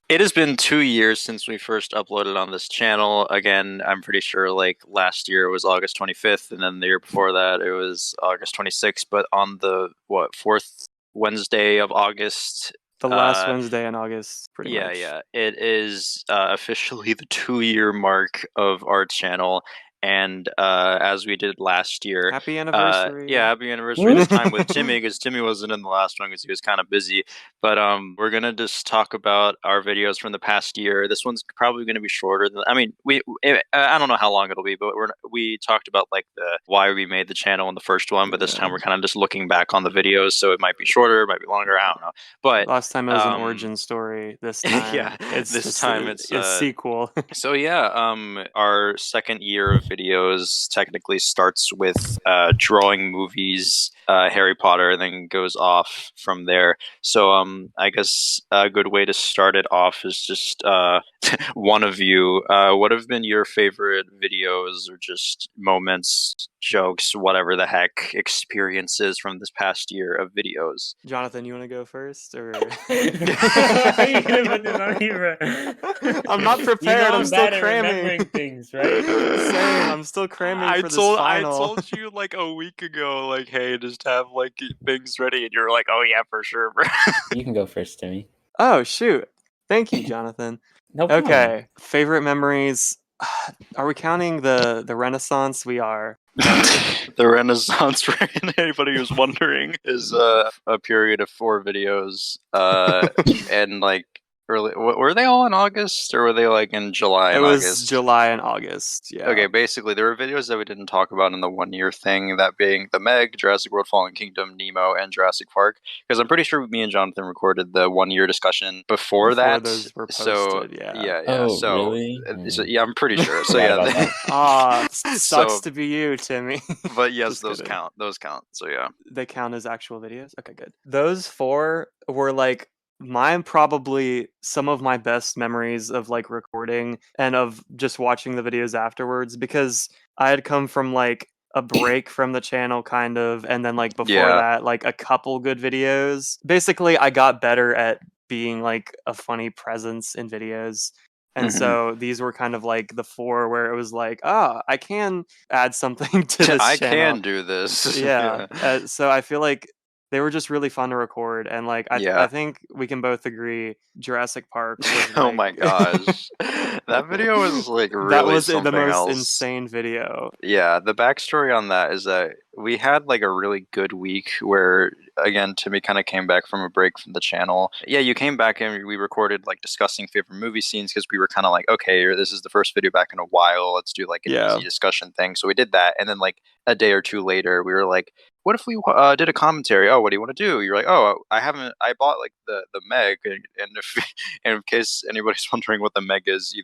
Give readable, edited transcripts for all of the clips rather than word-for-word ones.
It has been 2 years since we first uploaded on this channel. Again, I'm pretty sure like last year was August 25th, and then the year before that it was August 26th. But on the fourth Wednesday of August, The last Wednesday in August, pretty much. it is officially the 2 year mark of our channel. And as we did last year, Happy anniversary. happy anniversary this time with Timmy because Timmy wasn't in the last one because he was kind of busy. But we're gonna just talk about our videos from the past year. This one's probably gonna be shorter than. I mean, I don't know how long it'll be, but we talked about like the why we made the channel in the first one, but this time we're kind of just looking back on the videos, so it might be shorter, it might be longer. I don't know, but Last time it was an origin story. This time, yeah, it's this just time it's a sequel. so yeah, our second year of videos technically starts with drawing movies, Harry Potter, and then goes off from there. So I guess a good way to start it off is just one of you. What have been your favorite videos or just moments, jokes, whatever the heck, experiences from this past year of videos? Jonathan, you want to go first, or? Why are you gonna put this on me, bro? I'm not prepared. You know I'm still bad at cramming. remembering things, right? Same. I'm still cramming for this final. I told you like a week ago, like, hey, just have like things ready, and you're like, oh yeah, for sure, bro. You can go first, Timmy. Oh shoot! Thank you, Jonathan. No problem. Okay, favorite memories. Are we counting the Renaissance? We are. The Renaissance, for anybody who's wondering, is a period of 4 videos, and like early. Were they all in August, or were they like in July It and was August? July and August. Yeah. Okay, basically there were videos that we didn't talk about in the 1 year thing, that being the Meg, Jurassic World: Fallen Kingdom, Nemo, and Jurassic Park. Because I'm pretty sure me and Jonathan recorded the 1 year discussion before that. Those were posted. So yeah. Oh, so, really? yeah, I'm pretty sure. So yeah. Sucks to be you, Timmy. But yes, Just those kidding. count. Those count. So yeah. They count as actual videos? Okay, good. Those 4 were like mine, probably some of my best memories of like recording and of just watching the videos afterwards, because I had come from like a break from the channel kind of, and then like before that, like a couple good videos. Basically, I got better at being like a funny presence in videos. And so these were kind of like the 4 where it was like, I can add something to this I channel. can do this. Yeah. So I feel like they were just really fun to record, and like I think we can both agree Jurassic Park was Oh like, my gosh, that video was like really that was the something most else. insane video. Yeah, the backstory on that is that we had like a really good week where, again, Timmy kind of came back from a break from the channel. Yeah, you came back and we recorded like discussing favorite movie scenes because we were kind of like, okay, this is the first video back in a while. Let's do like an easy discussion thing. So we did that, and then like a day or two later, we were like, what if we did a commentary? Oh, what do you want to do? You're like, oh, I bought like the Meg, and if and in case anybody's wondering what the Meg is,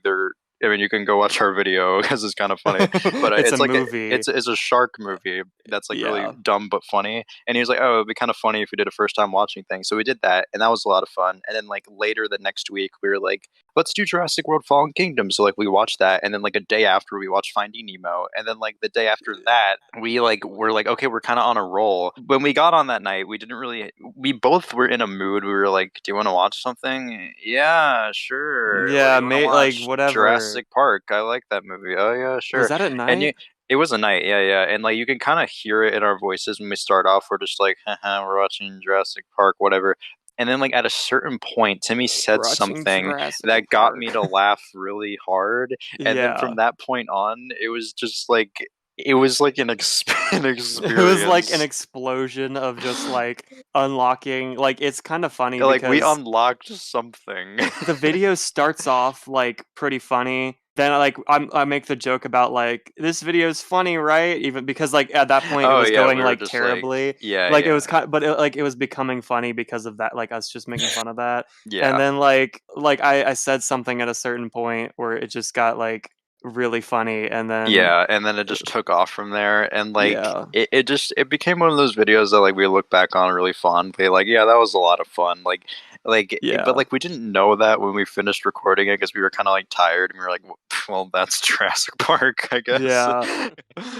I mean, you can go watch our video because it's kind of funny. But It's it's a like movie. it's a shark movie that's like really dumb but funny. And he was like, "Oh, it'd be kind of funny if we did a first time watching thing." So we did that, and that was a lot of fun. And then like later the next week, we were like, "Let's do Jurassic World: Fallen Kingdom." So like we watched that, and then like a day after we watched Finding Nemo, and then like the day after that, we're like, okay, we're kind of on a roll. When we got on that night, we both were in a mood. We were like, "Do you want to watch something?" Yeah, sure. Yeah, What do you wanna like watch? whatever. Jurassic Park. I like that movie. Oh yeah, sure. Was that at night? It was a night, yeah. And like you can kind of hear it in our voices when we start off. We're just like, haha, we're watching Jurassic Park, whatever. And then like at a certain point, Timmy said something that got me to laugh really hard. And then from that point on, it was just like an experience. It was like an explosion of just like unlocking. Like it's kind of funny like because we unlocked something. The video starts off like pretty funny. Then I make the joke about like, this video is funny, right? Even because like at that point it was going like terribly. It was but it was becoming funny because of that, like us just making fun of that. And then like I said something at a certain point where it just got like really funny, and then and then it just took off from there, and like it became one of those videos that like we look back on really fondly, like, yeah, that was a lot of fun, but like we didn't know that when we finished recording it because we were kind of like tired, and we were like, well, that's Jurassic Park, I guess.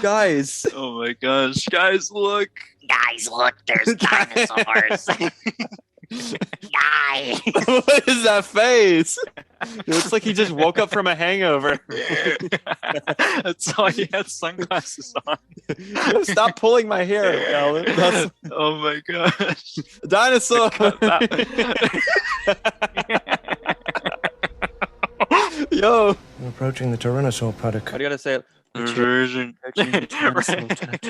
Guys, oh my gosh, guys, look, there's dinosaurs. What is that face? It looks like he just woke up from a hangover. That's why he had sunglasses on. Stop pulling my hair, Alan. Oh my gosh. Dinosaur. Yo. We're approaching the Tyrannosaur paddock. What do you gotta say? Version.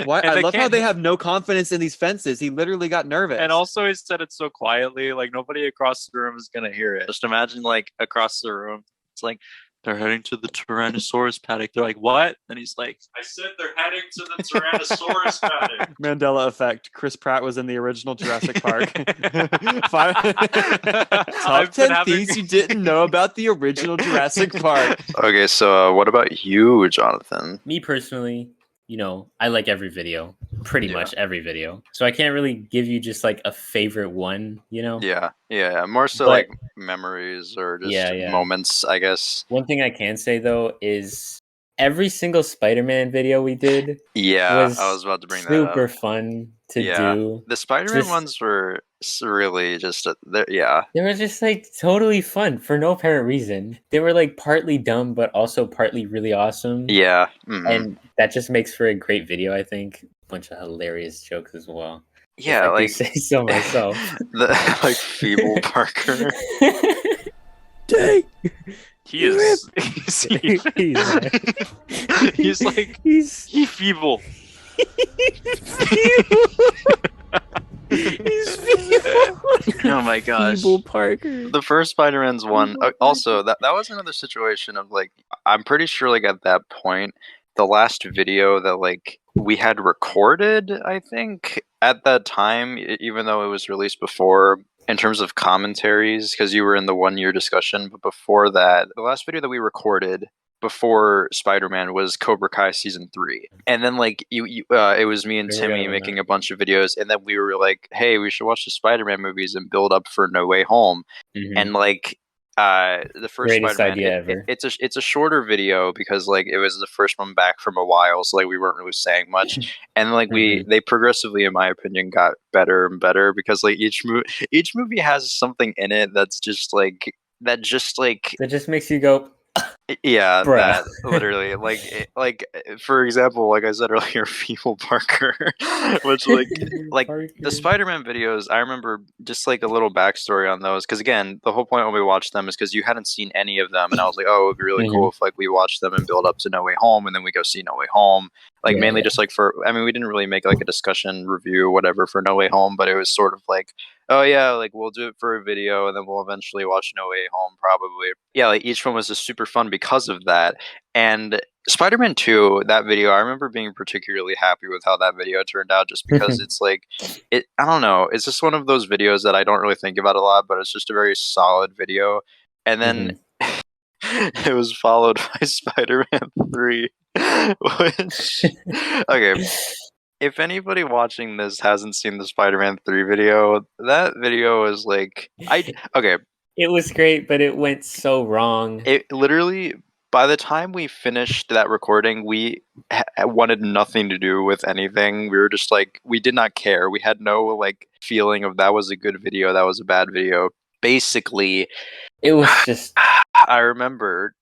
Why? And I they love how can't- they have no confidence in these fences. He literally got nervous. And also, he said it so quietly, like nobody across the room is gonna hear it. Just imagine, like across the room, it's like they're heading to the Tyrannosaurus paddock. They're like, "What?" And he's like, "I said they're heading to the Tyrannosaurus paddock." Mandela effect. Chris Pratt was in the original Jurassic Park. Top I've been 10 having- things you didn't know about the original Jurassic Park. Okay, so what about you, Jonathan? Me personally, I like every video, pretty Yeah. much every video. So I can't really give you just like a favorite one, Yeah, more so But- like memories or just Yeah. moments, I guess. One thing I can say though is every single Spider-Man video we did Yeah, was I was about to bring that super up. fun to Yeah. do. The Spider-Man Just- ones were really just, yeah. They were just like totally fun for no apparent reason. They were like partly dumb, but also partly really awesome. Yeah. Mhm. And that just makes for a great video, I think. A bunch of hilarious jokes as well. Yeah, if I do like say so myself. the like feeble Parker. Dang. He is. He's like he's he feeble. he's feeble. Oh my gosh. Feeble Parker. The first Spider-Man's one. Also, that was another situation of like, I'm pretty sure like at that point, the last video that like we had recorded, I think at that time, even though it was released before, in terms of commentaries, because you were in the 1 year discussion, but before that, the last video that we recorded before Spider-Man was Cobra Kai season 3, and then like it was me and I forgot Timmy about making that. a bunch of videos, and then we were like, hey, we should watch the Spider-Man movies and build up for No Way Home. Mhm. And like the first Greatest Spider-Man, idea ever. it's a shorter video because like it was the first one back from a while, so like we weren't really saying much, and like they progressively, in my opinion, got better and better because like each movie has something in it that's just like That just makes you go, yeah, Bruh. that literally for example, like I said earlier, feeble Parker, which like Parker. the Spider-Man videos, I remember just like a little backstory on those, because again, the whole point when we watched them is because you hadn't seen any of them, and I was like, oh, it would be really cool if like we watched them and build up to No Way Home, and then we go see No Way Home, like Yeah, mainly yeah. just like we didn't really make like a discussion review whatever for No Way Home, but it was sort of like, oh yeah, like we'll do it for a video and then we'll eventually watch No Way Home probably. Yeah, like each one was just super fun because of that. And Spider-Man 2, that video, I remember being particularly happy with how that video turned out, just because it's like, I don't know, it's just one of those videos that I don't really think about a lot, but it's just a very solid video. And then it was followed by Spider-Man 3, which, okay, if anybody watching this hasn't seen the Spider-Man 3 video, that video is like, okay, It was great, but it went so wrong. it literally, by the time we finished that recording, we wanted nothing to do with anything. We were just like, we did not care. We had no like feeling of that was a good video, that was a bad video. Basically, It was just I remember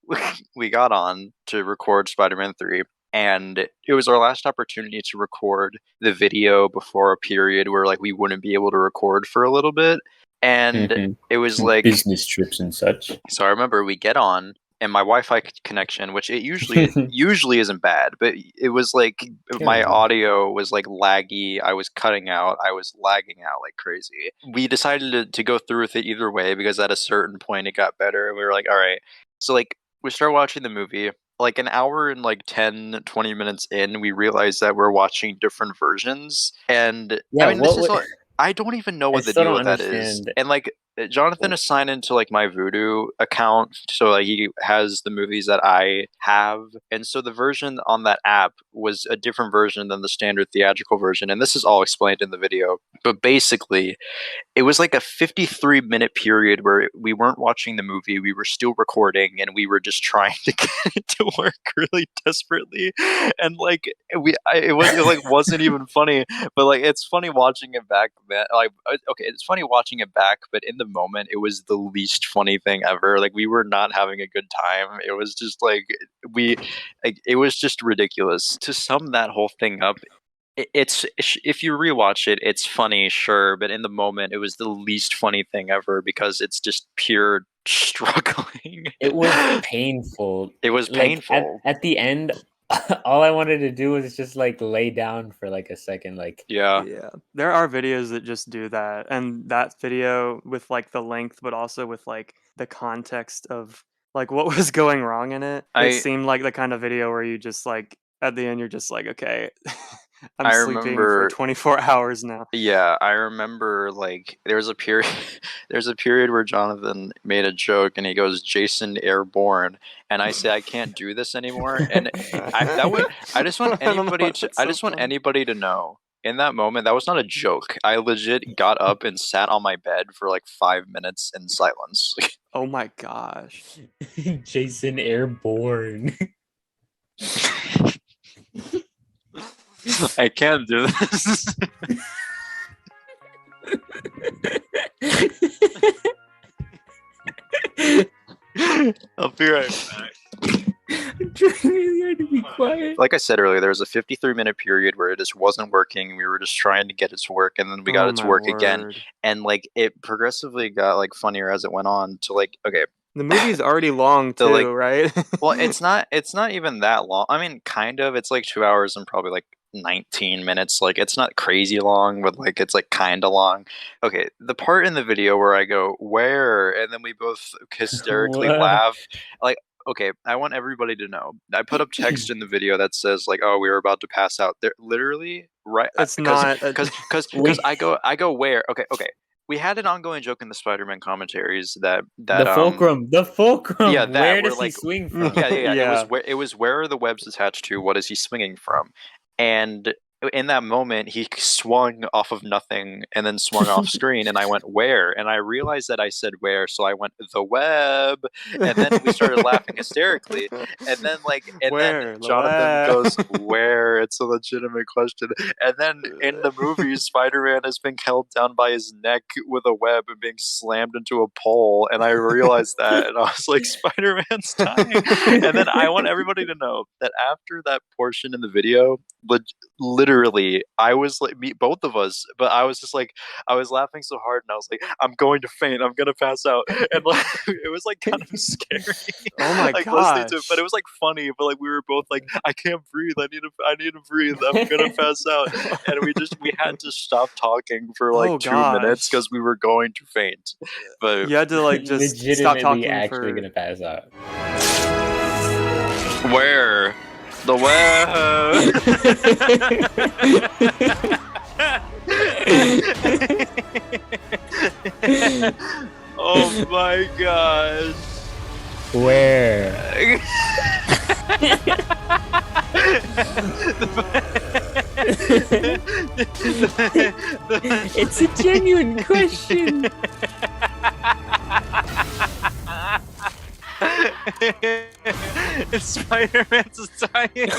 we got on to record Spider-Man 3, and it was our last opportunity to record the video before a period where like we wouldn't be able to record for a little bit. And it was like business trips and such. So I remember we get on, and my Wi-Fi connection, which it usually isn't bad, but it was like my audio was like laggy. I was cutting out. I was lagging out like crazy. We decided to go through with it either way because at a certain point it got better, and we were like, all right. So like we start watching the movie. Like an hour and like 10, 20 minutes in, we realized that we're watching different versions. And Yeah, I mean, I don't even know what the still deal don't with that is. understand. And like Jonathan is signed into like my Vudu account, so like he has the movies that I have, and so the version on that app was a different version than the standard theatrical version, and this is all explained in the video. But basically, it was like a 53-minute period where we weren't watching the movie, we were still recording, and we were just trying to get it to work really desperately. And like it like wasn't even funny, but like it's funny watching it back. Man, like okay, it's funny watching it back, but in the moment, it was the least funny thing ever. Like we were not having a good time. It was just like it was just ridiculous. To sum that whole thing up, it's if you rewatch it, it's funny, sure, but in the moment, it was the least funny thing ever because it's just pure struggling. It was painful. It was Like, painful. At the end, all I wanted to do was just like lay down for like a second. Like, Yeah. There are videos that just do that, and that video with like the length, but also with like the context of like what was going wrong in it. It seemed like the kind of video where you just like at the end you're just like, okay, I'm sleeping for 24 hours now. Yeah, I remember like there was a period there's a period where Jonathan made a joke and he goes, "Jason Airborne," and I say I can't do this anymore. And I just want anybody to know in that moment that was not a joke. I legit got up and sat on my bed for like 5 minutes in silence. Oh my gosh. Jason Airborne. I can't do this. I'll be right back. I'm trying really hard to be quiet. Like I said earlier, there was a 53-minute period where it just wasn't working. We were just trying to get it to work, and then we got it to work again. And like it progressively got like funnier as it went on. To like, okay, the movie's already long too, like, right? Well, it's not even that long. I mean, kind of. It's like 2 hours and probably like 19 minutes. Like it's not crazy long, but like it's like kind of long. Okay, the part in the video where I go, "Where?" and then we both hysterically laugh. Like, okay, I want everybody to know. I put up text in the video that says like, "Oh, we were about to pass out." They're literally right. It's not because I go where? Okay. We had an ongoing joke in the Spider-Man commentaries that the fulcrum. Yeah, where does he swing from? Yeah. It was where are the webs attached to? What is he swinging from? And in that moment, he swung off of nothing and then swung off screen, and I went, "Where?" And I realized that I said "where," so I went, "The web," and then we started laughing hysterically. And then then Jonathan goes, "Where?" It's a legitimate question. And then in the movie, Spider-Man is being held down by his neck with a web and being slammed into a pole, and I realized that, and I was like, "Spider-Man's dying." And then I want everybody to know that after that portion in the video, literally, I was like, both of us, but I was just like, I was laughing so hard, and I was like, "I'm going to faint, I'm gonna pass out," and like, it was like kind of scary. Oh my like, gosh! To it, but it was like funny, but like we were both like, "I can't breathe, I need to breathe, I'm gonna pass out," and we had to stop talking for like 2 minutes because we were going to faint. But you had to like just stop talking. Actually gonna pass out. Where? The web. Oh my gosh. Where? It's a genuine question. Spider-Man's dying.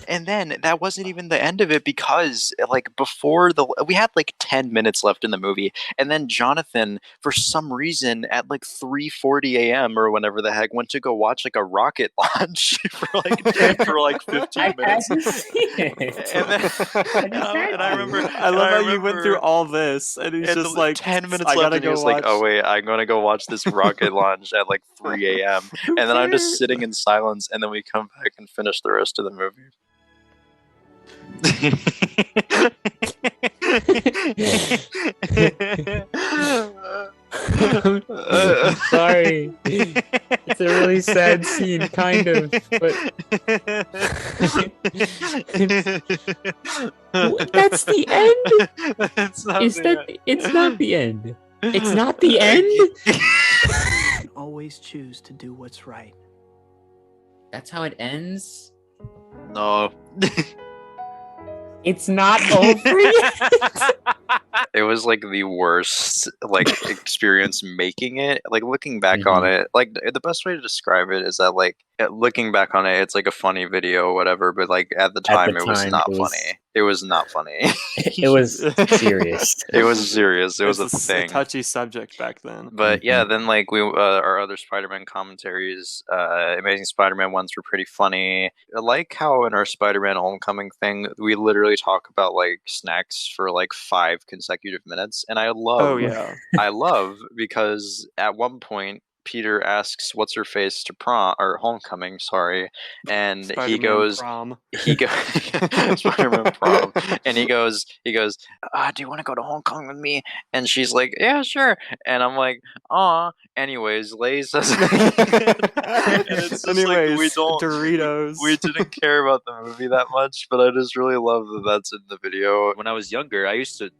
And then that wasn't even the end of it, because like before we had like 10 minutes left in the movie, and then Jonathan, for some reason, at like 3:40 a.m. or whenever the heck, went to go watch like a rocket launch for like 15 minutes. And I remember, I love how you went through all this, and he's just like 10 minutes left, and he was like, "Oh wait, I'm gonna go watch this rocket launch at like 3 a.m. And then I'm just sitting in silence, and then we come back and finish the rest of the movie. Sorry. It's a really sad scene, kind of, but that's the end. It's not Is the that? end. It's not the end. It's not the end. Always choose to do what's right. That's how it ends. No. It's not over yet. It was like the worst like experience making it. Like looking back on Mhm. it, like the best way to describe it is that like looking back on it, it's like a funny video or whatever, but like at the time it was not funny. It was not funny. It was serious. It was serious. It was a It's thing. touchy subject back then. But yeah, then like we our other Spider-Man commentaries, Amazing Spider-Man ones were pretty funny. I like how in our Spider-Man Homecoming thing, we literally talk about like snacks for like 5 consecutive minutes, and I love. Oh yeah. I love because at one point Peter asks what's her face to prom or homecoming, sorry, and he Spider-Man goes prom. Spider-Man prom, and he goes, do you want to go to homecoming with me? And she's like, yeah, sure. And I'm like, aw. Anyways, Lay's says, and it's just Anyways, like we don't Doritos. we didn't care about the movie that much, but I just really love that that's in the video. When I was younger, I used to,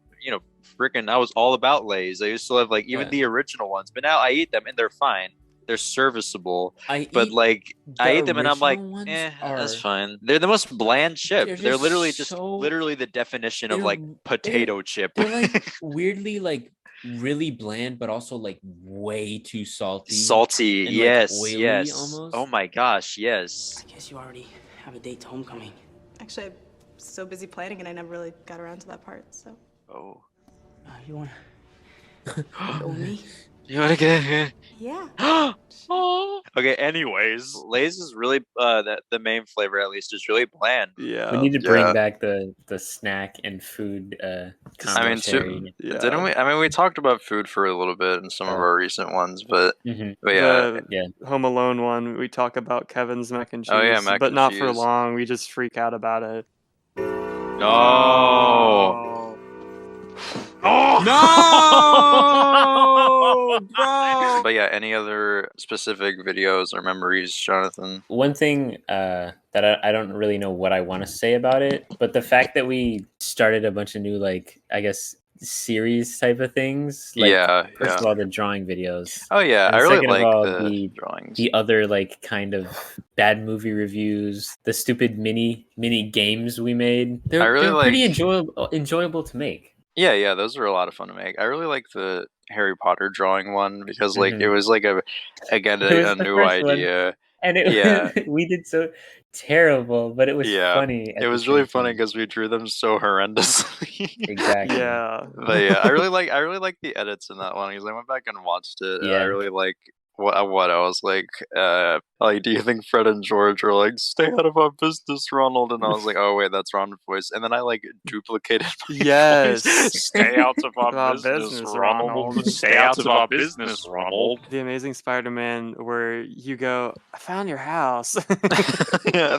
I was all about Lay's. I used to love like even the original ones, but now I eat them and they're fine. They're serviceable. I eat them and I'm like, that's fine. They're the most bland chip. They're literally just literally the definition of like potato chip. They're like weirdly like really bland, but also like way too salty. Salty, and, yes, like, oily yes. almost. Oh my gosh, yes. I guess you already have a date to homecoming. Actually, I'm so busy planning and I never really got around to that part, so. Oh. You wanna go with me? You wanna get here? Yeah. Oh. Okay, anyways, Lay's is really the main flavor at least is really bland. Yeah. We need to bring back the snack and food commentary. Didn't we? I mean, we talked about food for a little bit in some of our recent ones, but yeah, Home Alone one, we talk about Kevin's mac and cheese. Oh, yeah, mac but and not for cheese. long. We just freak out about it. No. No, bro. But yeah, any other specific videos or memories, Jonathan? One thing that I don't really know what I want to say about it, but the fact that we started a bunch of new, like, I guess, series type of things. Like, first of all, the drawing videos. Oh yeah, and I really second like of all, the drawings. The other like kind of bad movie reviews, the stupid mini games we made. They're pretty enjoyable to make. Yeah, those are a lot of fun to make. I really like the Harry Potter drawing one because like it was like a new idea. One. And we did so terrible, but it was funny. It was really funny because we drew them so horrendously. Exactly. Yeah. But yeah, I really like the edits in that one because I went back and watched it. And I really like what I was like, do you think Fred and George are like, stay out of our business, Ronald? And I was like, oh wait, that's Ronald's voice. And then I like duplicated my Yes. voice. Stay out of our business, Ronald. Stay out of our business, Ronald. The Amazing Spider-Man where you go, I found your house. Yeah,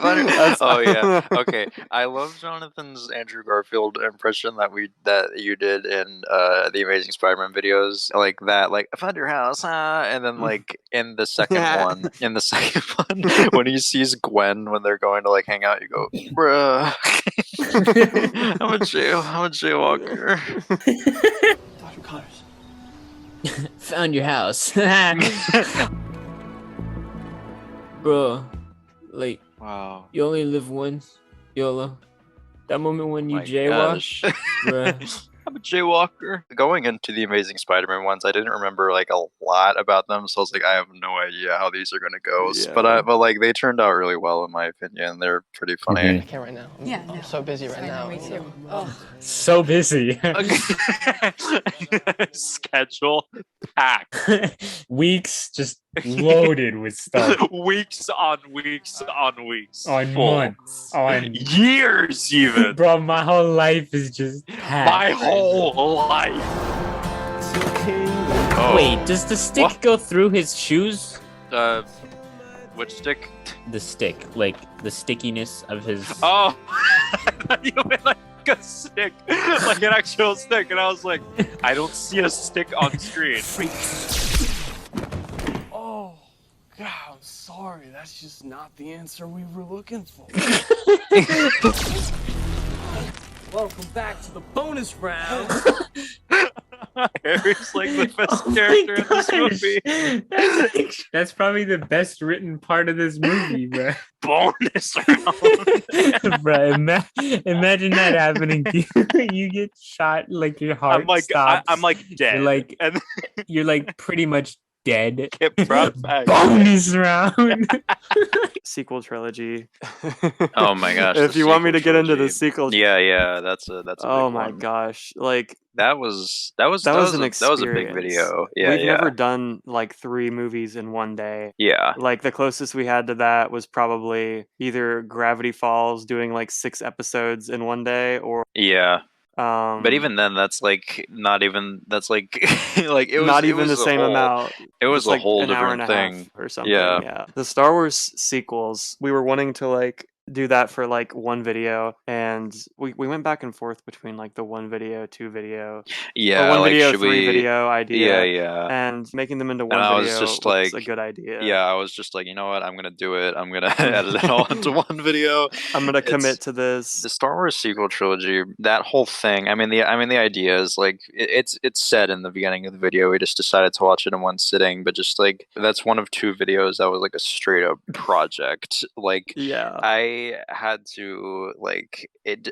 oh yeah. Okay. I love Jonathan's Andrew Garfield impression that you did in the Amazing Spider-Man videos. Like that, like, I found your house, and then like in the second one, when he sees Gwen when they're going to like hang out, you go, bruh. I'm a jaywalker. Dr. Connors. Found your house. Bro, like, wow. You only live once, YOLO. That moment when you jaywalk, bruh. I'm a jaywalker. Going into the Amazing Spider-Man ones, I didn't remember like a lot about them, so I was like, I have no idea how these are gonna go. Yeah. But like they turned out really well in my opinion. They're pretty funny. I can't right now. I'm so busy right now. Me too. So busy. Schedule packed. Weeks just loaded with stuff. Weeks on weeks on weeks. On full. months. On years even. Bro, my whole life is just packed. My whole life. Oh. Wait, does the stick go through his shoes? Which stick? The stick, like the stickiness of his. Oh, I thought you meant like like a stick, like an actual stick, and I was like, I don't see a stick on screen. Oh, God, I'm sorry. That's just not the answer we were looking for. Welcome back to the bonus round. Harry's like the best character in this movie. That's probably the best written part of this movie, bro. Bonus round. Bro, imagine that happening to you. You get shot, like your heart stops. I'm like dead. You're like pretty much dead. Get brought back. Bonus round. Sequel trilogy. Oh my gosh! If you want me to get into the sequel, yeah, that's a oh big my one. gosh, like that was an experience. That was a big video. Yeah, we've never done like 3 movies in one day. Yeah, like the closest we had to that was probably either Gravity Falls doing like 6 episodes in one day, or but even then, that's like not even. That's like like it was not even it was the same amount. It was like a whole an hour and different a half thing or something. Yeah. The Star Wars sequels, we were wanting to like do that for like one video, and we went back and forth between like the 1 video, 2 video, or 1 like, video, should 3 video idea, yeah, and making them into 1 and video was just was like a good idea. Yeah, I was just like, you know what, I'm gonna do it. I'm gonna edit it all into 1 video. I'm gonna commit to this. The Star Wars sequel trilogy, that whole thing. I mean, the idea is like it's said in the beginning of the video. We just decided to watch it in one sitting, but just like that's one of 2 videos that was like a straight up project. Like, I had to like it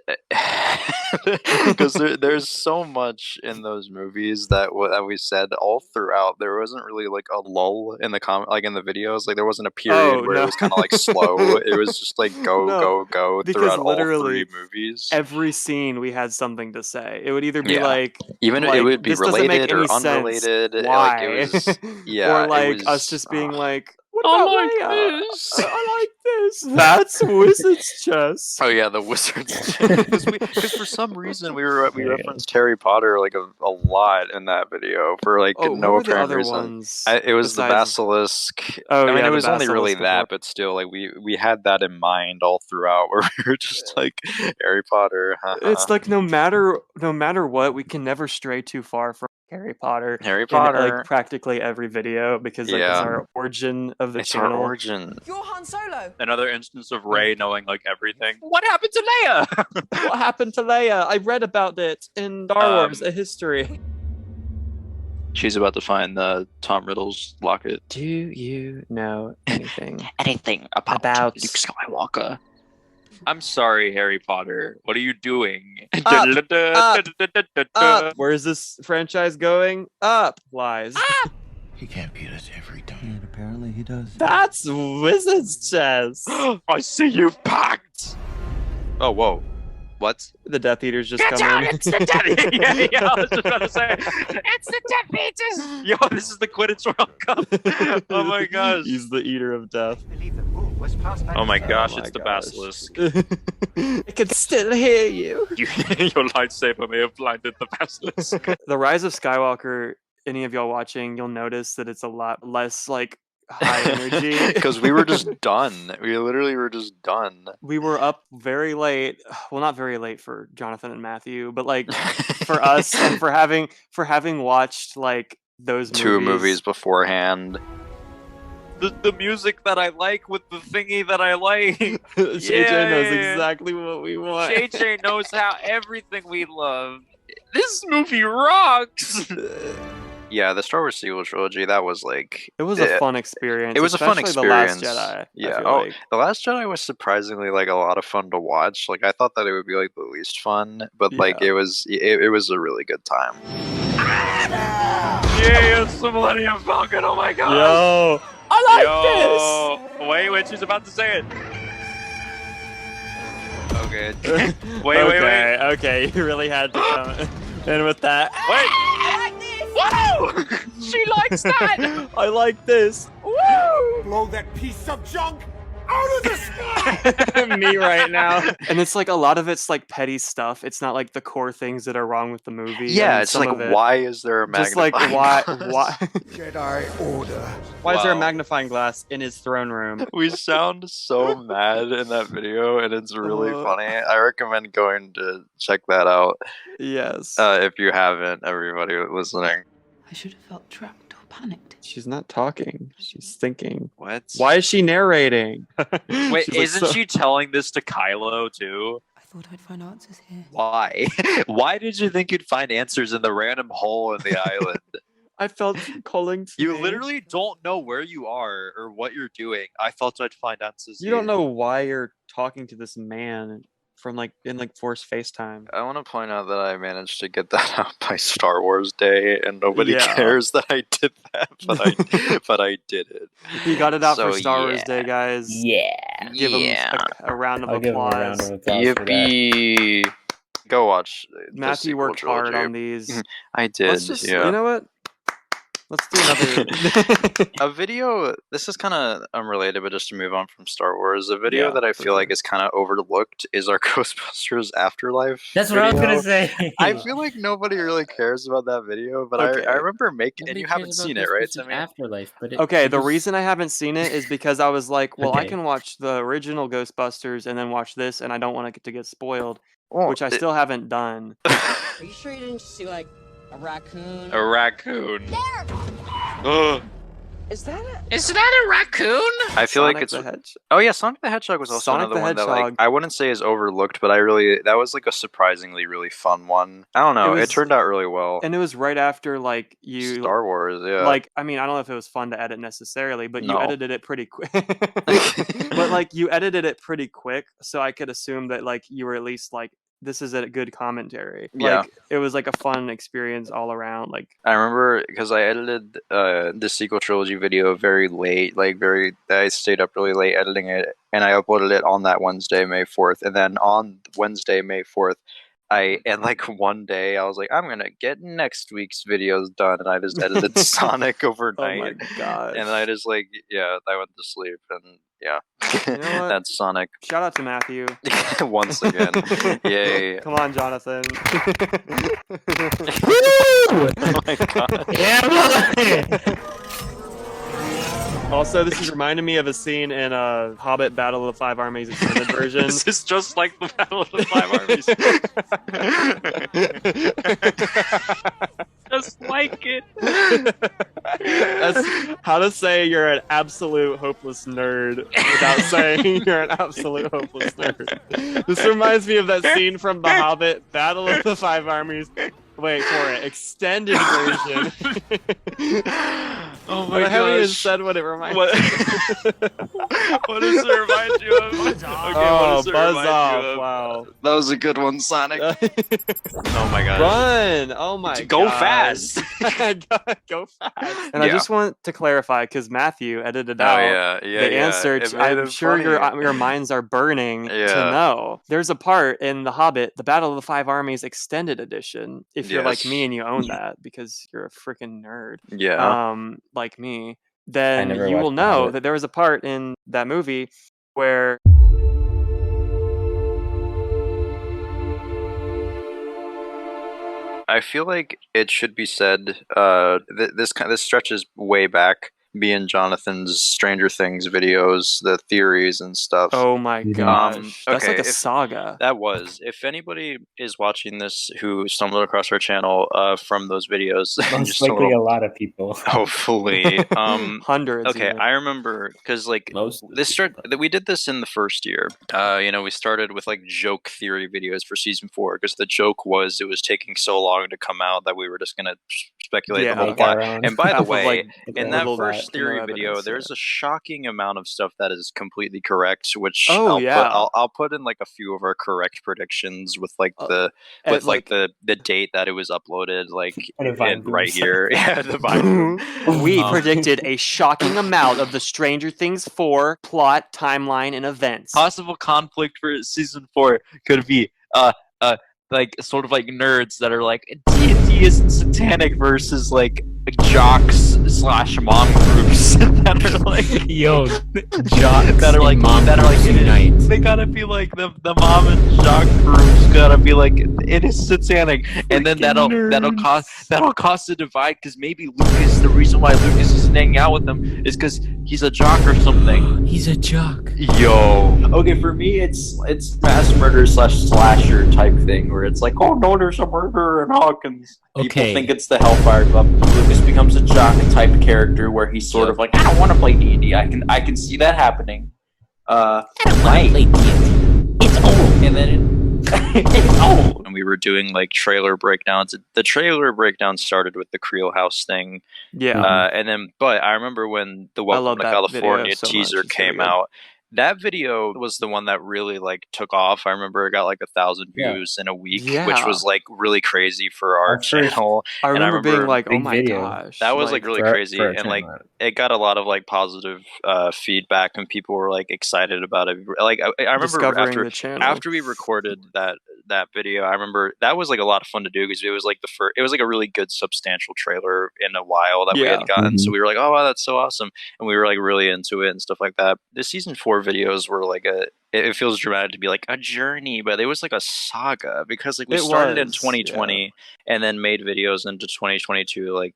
because there's so much in those movies that we said all throughout. There wasn't really like a lull in the like in the videos. Like there wasn't a period where it was kind of like slow. It was just like go throughout all 3 movies. Every scene we had something to say. It would either be like even like, it would be this doesn't make related or any unrelated. Sense. Why? Like it was, or like it was, us just being like, what I about like Leia? this. I like this. That's wizard's chess. Oh yeah, the wizard's chess. Because for some reason we referenced Harry Potter like a lot in that video for like no apparent reason. It was the basilisk. Oh, I mean, yeah, it was only really basilisk that, but still, like we had that in mind all throughout. Where we were just like Harry Potter. It's like no matter what, we can never stray too far from Harry Potter. Harry Potter. In, like practically every video, because like it's our origin of the channel. Our origin. You're Han Solo. Another instance of Rey knowing like everything. What happened to Leia? What happened to Leia? I read about it in Star Wars: A History. She's about to find Tom Riddle's locket. Do you know anything? Anything about Luke Skywalker? I'm sorry, Harry Potter. What are you doing? Up. Where is this franchise going? Up. Lies. He can't beat us every time. And apparently he does. That's wizard's chess. I see you packed. Oh, whoa. What? The Death Eaters just Get come out! in. It's the Death yeah, I was just about to say. It's the Death Eaters! Yo, this is the Quidditch World Cup. Oh my gosh. He's the Eater of Death. Oh my gosh, it's the Basilisk. I can still hear you. Your lightsaber may have blinded the Basilisk. The Rise of Skywalker, any of y'all watching, you'll notice that it's a lot less like high energy. Because we were just done. We literally were just done. We were up very late. Well, not very late for Jonathan and Matthew, but like for us and for having watched like those 2 movies beforehand. The music that I like with the thingy that I like. JJ knows exactly what we want. JJ knows how everything we love. This movie rocks. Yeah, the Star Wars sequel trilogy, that was like... It was a fun experience. It was a fun experience. The Last Jedi. Yeah. Like. The Last Jedi was surprisingly like a lot of fun to watch. Like I thought that it would be like the least fun, but like it was a really good time. Yeah, it's the Millennium Falcon. Oh my god. Yo, I like this. Wait, she's about to say it. Okay. Wait. Okay, you really had to come in with that. Wait. Whoa! She likes that! I like this. Woo! Blow that piece of junk Me right now. And it's like a lot of it's like petty stuff. It's not like the core things that are wrong with the movie. Yeah, I mean, it's like, why is there a magnifying glass? Why? Jedi order. Why is there a magnifying glass in his throne room? We sound so mad in that video, and it's really funny. I recommend going to check that out. Yes. If you haven't, everybody listening. I should have felt trapped or panicked. She's not talking. She's thinking. What? Why is she narrating? Wait, She's isn't like, she telling this to Kylo too? I thought I'd find answers here. Why? Why did you think you'd find answers in the random hole in the island? I felt calling to You me. literally don't know where you are or what you're doing. I thought I'd find answers. You don't know why you're talking to this man from like in like forced FaceTime. I want to point out that I managed to get that out by Star Wars Day, and nobody Yeah. cares that I did that, but I did it. He got it out So, for Star Wars yeah. Day, guys. Yeah. Give him a round of I'll give him a applause. round of applause for that. Yippee! Go watch. the Matthew sequel worked hard trilogy. on these. I did. Let's just, yeah. you know what? Let's do another. A video. This is kind of unrelated, but just to move on from Star Wars, a video Yeah, that I for feel like sure. is kind of overlooked is our Ghostbusters Afterlife. That's what I was video. gonna say. I feel like nobody really cares about that video, but Okay. I remember making. And Nobody you cares haven't about seen it, right? Ghostbusters Timmy? Afterlife, but Okay, it the was- reason I haven't seen it is because I was like, well, I Okay. can watch the original Ghostbusters and then watch this, and I don't want to get spoiled, Well, which I still haven't done. Are you sure you didn't see like a raccoon? A raccoon. Ugh. Is that a... Is that a raccoon? I feel like Sonic it's. the Hedgehog. Oh yeah, Sonic the Hedgehog was also Sonic another the one that like Hedgehog. I wouldn't say is overlooked, but that was like a surprisingly really fun one. I don't know, It it was- turned out really well. And it was right after like you Star Wars, yeah. like I mean I don't know if it was fun to edit necessarily, but you No. edited it pretty quick. But like you edited it pretty quick, so I could assume that like you were at least like this is a good commentary. Yeah. Like it was like a fun experience all around. Like I remember because I edited the sequel trilogy video very late, I stayed up really late editing it, and I uploaded it on that Wednesday, May 4th, and then on Wednesday, May 4th, and like one day I was like, I'm gonna get next week's videos done, and I just edited Sonic oh overnight, my god. and I just like I went to sleep, and yeah, You know what? that's Sonic Shout out to Matthew. once again. Yay! Come on, Jonathan. Oh my god! Yeah. Also, this is reminding me of a scene in Hobbit Battle of the Five Armies extended version. This is just like the Battle of the Five Armies. Just like it. That's how to say you're an absolute hopeless nerd without saying you're an absolute hopeless nerd. This reminds me of that scene from The Hobbit Battle of the Five Armies. Wait for it. Extended version. Oh my I haven't even gosh. said what it reminds What? me What does it remind you of? Okay, Oh, what does it buzz remind you off. of? Wow. That was a good one, Sonic. Oh my god. Run! Oh my Go god. fast. Go fast. And I Yeah. just want to clarify because Matthew edited Oh out yeah, the answer. It To, made I'm it sure your funny. minds are burning to Yeah. know. There's a part in The Hobbit, the Battle of the Five Armies extended edition. If you're like Yes. me and you own that because you're a freaking nerd, Yeah. like me, then never you will watched The know Hobbit. that there was a part in that movie where I feel like it should be said. This stretches way back. Me and Jonathan's Stranger Things videos, the theories and stuff. oh my gosh, that's like okay, a saga. That was. If anybody is watching this who stumbled across our channel from those videos, Most just a likely little- a lot of people. hopefully. Hundreds. Okay, even. I remember because like Most we did this in the first year. We started with like joke theory videos for season 4 because the joke was it was taking so long to come out that we were just gonna speculate the Yeah. whole Make plot. our own. And by the Half of, way, like, in that little first no theory evidence, video, yeah. there's a shocking amount of stuff that is completely correct, which Oh, yeah. I'll put in like a few of our correct predictions with like and, the date that it was uploaded, like And a Vine right boom. here. Yeah, the Vine boom. We Um, predicted a shocking amount of the Stranger Things 4 plot, timeline, and events. Possible conflict for season 4 could be like sort of like nerds that are like D&D isn't satanic versus like jocks slash mom groups that are like jocks that are like mom that are like unite. they gotta be like the mom and jock groups gotta be like it is satanic, and then that'll cause the divide because maybe Lucas, the reason why Lucas isn't hanging out with them is because he's a jock or something. He's a jock. Yo. Okay, for me, it's mass murder / slasher type thing where it's like, oh no, there's a murderer in Hawkins. People think it's the Hellfire Club. Lucas becomes a jock type character where he's sort of like, I don't want to play D&D. I can see that happening. I don't want to play D&D. It's old. And then it's old. And we were doing like trailer breakdowns. The trailer breakdown started with the Creel House thing. Yeah. And then, but I remember when the Welcome to California teaser came out. That video was the one that really like took off. I remember it got like 1,000 views in a week, which was like really crazy for our channel. I remember being like, "Oh my gosh!" That was like really crazy, and like it got a lot of like positive feedback, and people were like excited about it. Like I remember after we recorded that video, I remember that was like a lot of fun to do because it was like it was like a really good substantial trailer in a while that we had gotten. So we were like, "Oh wow, that's so awesome," and we were like really into it and stuff like that. The season 4 videos were like it feels dramatic to be like a journey, but it was like a saga because like we started in 2020 and then made videos into 2022. Like,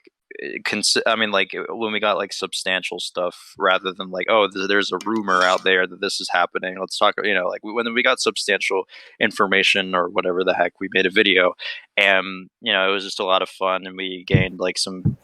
I mean, like when we got like substantial stuff rather than like, oh, there's a rumor out there that this is happening. Let's talk, like when we got substantial information or whatever the heck, we made a video, and it was just a lot of fun, and we gained like some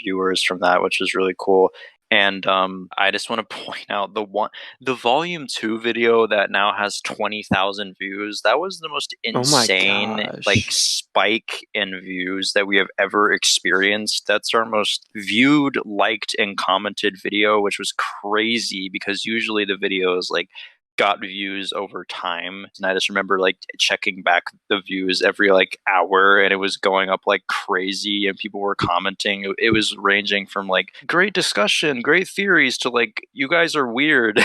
viewers from that, which was really cool. And I just want to point out the volume 2 video that now has 20,000 views. That was the most insane like spike in views that we have ever experienced. That's our most viewed, liked, and commented video, which was crazy because usually the videos like got views over time, and I just remember like checking back the views every like hour, and it was going up like crazy, and people were commenting. It was ranging from like great discussion, great theories to like you guys are weird.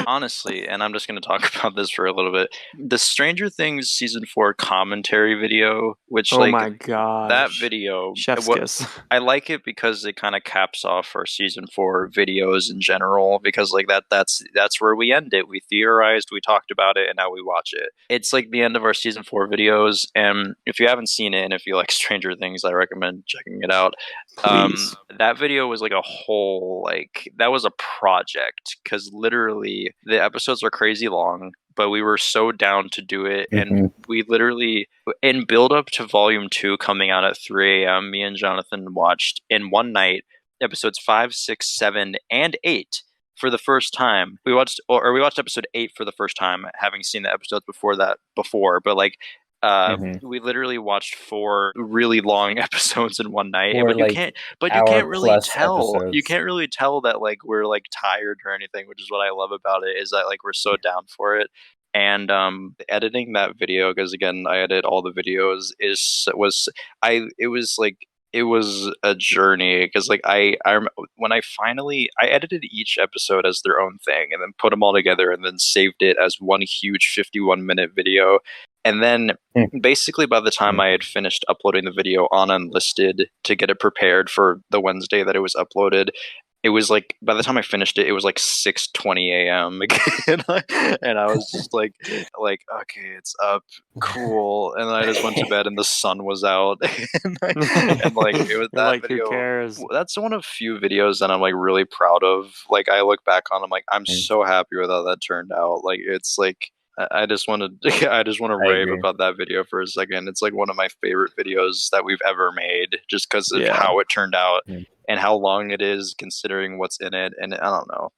Honestly, and I'm just going to talk about this for a little bit. The Stranger Things season 4 commentary video, which my god, that video, chef's kiss. I like it because it kind of caps off our season 4 videos in general, because like that's where we end it. We theorized, we talked about it, and now we watch it. It's like the end of our season 4 videos, and if you haven't seen it and if you like Stranger Things, I recommend checking it out. That video was like a whole, like, that was a project, because literally the episodes are crazy long, but we were so down to do it, and we literally, in build up to volume 2 coming out at 3 a.m., me and Jonathan watched in one night episodes 5, 6, 7, and 8 for the first time. We watched episode 8 for the first time, having seen the episodes before, but like we literally watched 4 really long episodes in one night. But you can't really tell. Episodes. You can't really tell that like we're like tired or anything, which is what I love about it, is that like we're so down for it. And editing that video, because again I edit all the videos, it was a journey, because like I when I edited each episode as their own thing, and then put them all together, and then saved it as one huge 51-minute video. And then basically by the time I had finished uploading the video on Unlisted to get it prepared for the Wednesday that it was uploaded, it was like, by the time I finished it, it was like 6:20 a.m. and I was just like, okay, it's up, cool. And then I just went to bed, and the sun was out, and like it was that like, video. Who cares? That's one of few videos that I'm like really proud of. Like I look back on, I'm like, I'm so happy with how that turned out. Like it's like, I just want to rave about that video for a second. It's like one of my favorite videos that we've ever made, just because of how it turned out and how long it is, considering what's in it. And I don't know.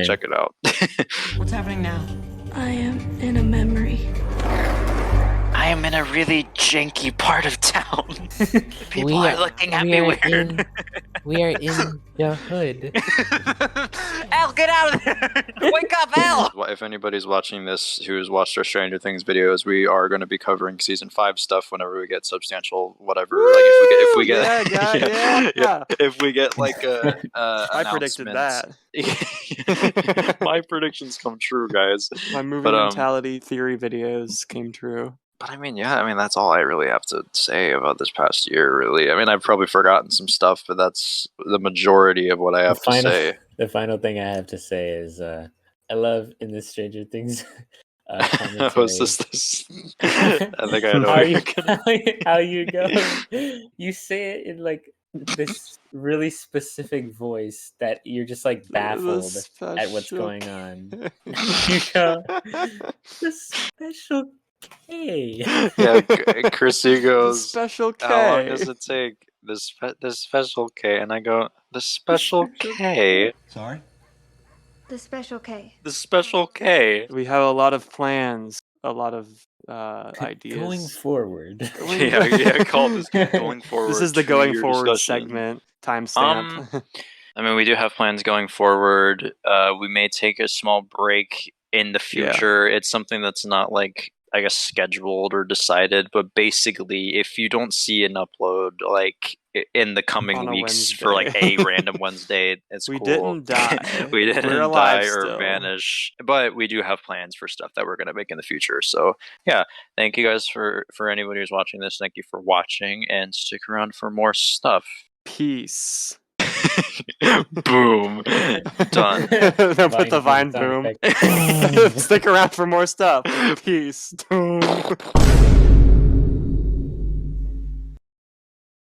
Check it out. What's happening now? I am in a memory. I am in a really janky part of town. People are looking at me weird. We are in the hood. Al, get out of there! Wake up, Al! If anybody's watching this who's watched our Stranger Things videos, we are going to be covering season 5 stuff whenever we get substantial whatever. Woo! Like if we get if we get like a I predicted that. My predictions come true, guys. My movie mentality theory videos came true. But I mean, yeah, I mean, that's all I really have to say about this past year, really. I mean, I've probably forgotten some stuff, but that's the majority of what I have to say. The final thing I have to say is I love in the Stranger Things commentary. Was this? I think I know how you go. You say it in like this really specific voice that you're just like baffled at what's going on. You go, the special K. Yeah, Chrissy goes, the special K. How long does it take? The special K. And I go, the special K? Sorry? The special K. The special K. We have a lot of plans, a lot of ideas. Going forward. Yeah, call this going forward. This is the going forward discussion. Segment, timestamp. I mean, we do have plans going forward. We may take a small break in the future. Yeah. It's something that's not like, I guess, scheduled or decided, but basically, if you don't see an upload like in the coming weeks for like a random Wednesday, it's we cool. Didn't die. We didn't We're die alive or still. vanish, but we do have plans for stuff that we're going to make in the future. So yeah, thank you guys for anybody who's watching this. Thank you for watching, and stick around for more stuff. Peace. Boom. Done. Put the Vine boom. Stick around for more stuff. Peace.